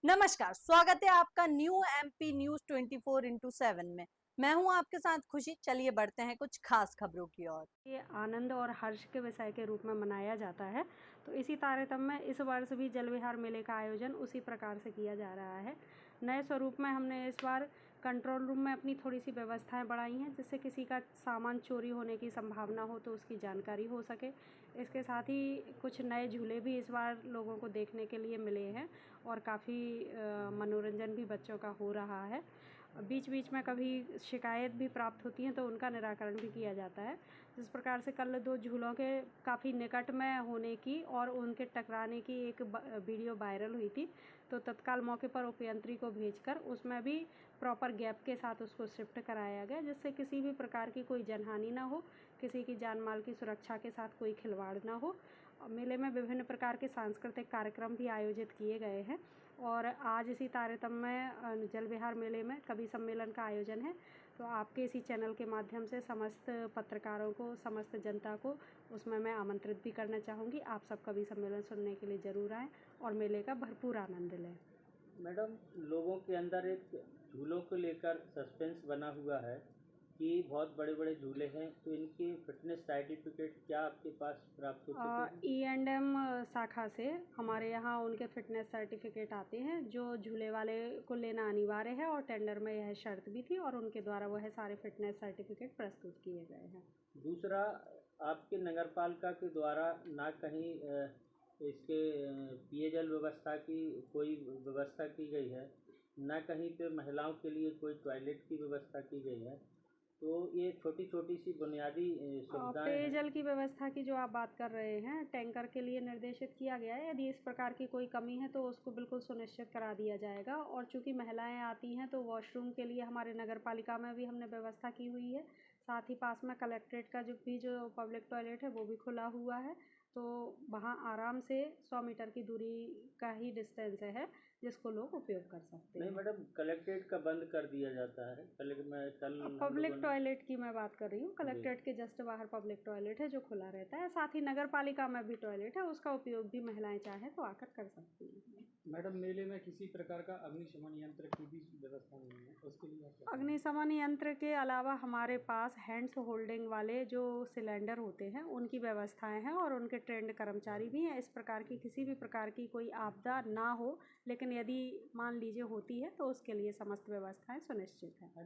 नमस्कार, स्वागत है आपका न्यू एमपी न्यूज 24x7 में। मैं हूं आपके साथ खुशी। चलिए बढ़ते हैं कुछ खास खबरों की ओर। ये आनंद और हर्ष के विषय के रूप में मनाया जाता है। तो इसी तारतम्य में इस वर्ष भी जल विहार मेले का आयोजन उसी प्रकार से किया जा रहा है। नए स्वरूप में हमने इस बार कंट्रोल रूम में अपनी थोड़ी सी व्यवस्थाएं बढ़ाई हैं, जिससे किसी का सामान चोरी होने की संभावना हो तो उसकी जानकारी हो सके। इसके साथ ही कुछ नए झूले भी इस बार लोगों को देखने के लिए मिले हैं और काफ़ी मनोरंजन भी बच्चों का हो रहा है। बीच बीच में कभी शिकायत भी प्राप्त होती हैं तो उनका निराकरण भी किया जाता है। जिस प्रकार से कल 2 झूलों के काफ़ी निकट में होने की और उनके टकराने की एक वीडियो वायरल हुई थी, तो तत्काल मौके पर उपयंत्री को भेजकर उसमें भी प्रॉपर गैप के साथ उसको शिफ्ट कराया गया, जिससे किसी भी प्रकार की कोई जनहानि ना हो, किसी की जान माल की सुरक्षा के साथ कोई खिलवाड़ ना हो। मेले में विभिन्न प्रकार के सांस्कृतिक कार्यक्रम भी आयोजित किए गए हैं और आज इसी तारतम्य में जल विहार मेले में कवि सम्मेलन का आयोजन है। तो आपके इसी चैनल के माध्यम से समस्त पत्रकारों को, समस्त जनता को उसमें मैं आमंत्रित भी करना चाहूँगी। आप सब कवि सम्मेलन सुनने के लिए ज़रूर आएँ और मेले का भरपूर आनंद लें। मैडम, लोगों के अंदर एक झूलों को लेकर सस्पेंस बना हुआ है कि बहुत बड़े बड़े झूले हैं, तो इनकी फिटनेस सर्टिफिकेट क्या आपके पास प्राप्त हो चुके हैं? E&M शाखा से हमारे यहाँ उनके फिटनेस सर्टिफिकेट आते हैं, जो झूले वाले को लेना अनिवार्य है और टेंडर में यह शर्त भी थी और उनके द्वारा वह सारे फिटनेस सर्टिफिकेट प्रस्तुत किए गए हैं। दूसरा, आपके नगर पालिका के द्वारा ना कहीं इसके पेयजल व्यवस्था की कोई व्यवस्था की गई है, ना कहीं पे महिलाओं के लिए कोई टॉयलेट की व्यवस्था की गई है। तो ये छोटी छोटी सी बुनियादी सुविधाएं हैं। पेयजल की व्यवस्था की जो आप बात कर रहे हैं, टैंकर के लिए निर्देशित किया गया है। यदि इस प्रकार की कोई कमी है तो उसको बिल्कुल सुनिश्चित करा दिया जाएगा। और चूंकि महिलाएं आती हैं तो वॉशरूम के लिए हमारे नगर पालिका में भी हमने व्यवस्था की हुई है। साथ ही पास में कलेक्ट्रेट का जो पब्लिक टॉयलेट है वो भी खुला हुआ है, तो वहाँ आराम से 100 मीटर की दूरी का ही डिस्टेंस है जिसको लोग उपयोग कर सकते नहीं हैं। मैडम, कलेक्ट्रेट का बंद कर दिया जाता है। कल हम पब्लिक लोगों ने टॉयलेट की मैं बात कर रही हूँ। जी। कलेक्ट्रेट के जस्ट बाहर पब्लिक टॉयलेट है जो खुला रहता है। साथ ही नगर पालिका में भी टॉयलेट है, उसका उपयोग भी महिलाएं चाहें तो आकर कर सकती हैं। मैडम, मेले में किसी प्रकार का अग्निशमन यंत्र की भी व्यवस्था नहीं है, उसके लिए आप क्या करेंगे? अग्निशमन यंत्र के अलावा हमारे पास हैंड्स होल्डिंग वाले जो सिलेंडर होते हैं उनकी व्यवस्थाएं हैं और उनके ट्रेंड कर्मचारी भी हैं। इस प्रकार की किसी भी प्रकार की कोई आपदा ना हो, लेकिन यदि मान लीजिए होती है तो उसके लिए समस्त व्यवस्थाएं सुनिश्चित हैं। मैडम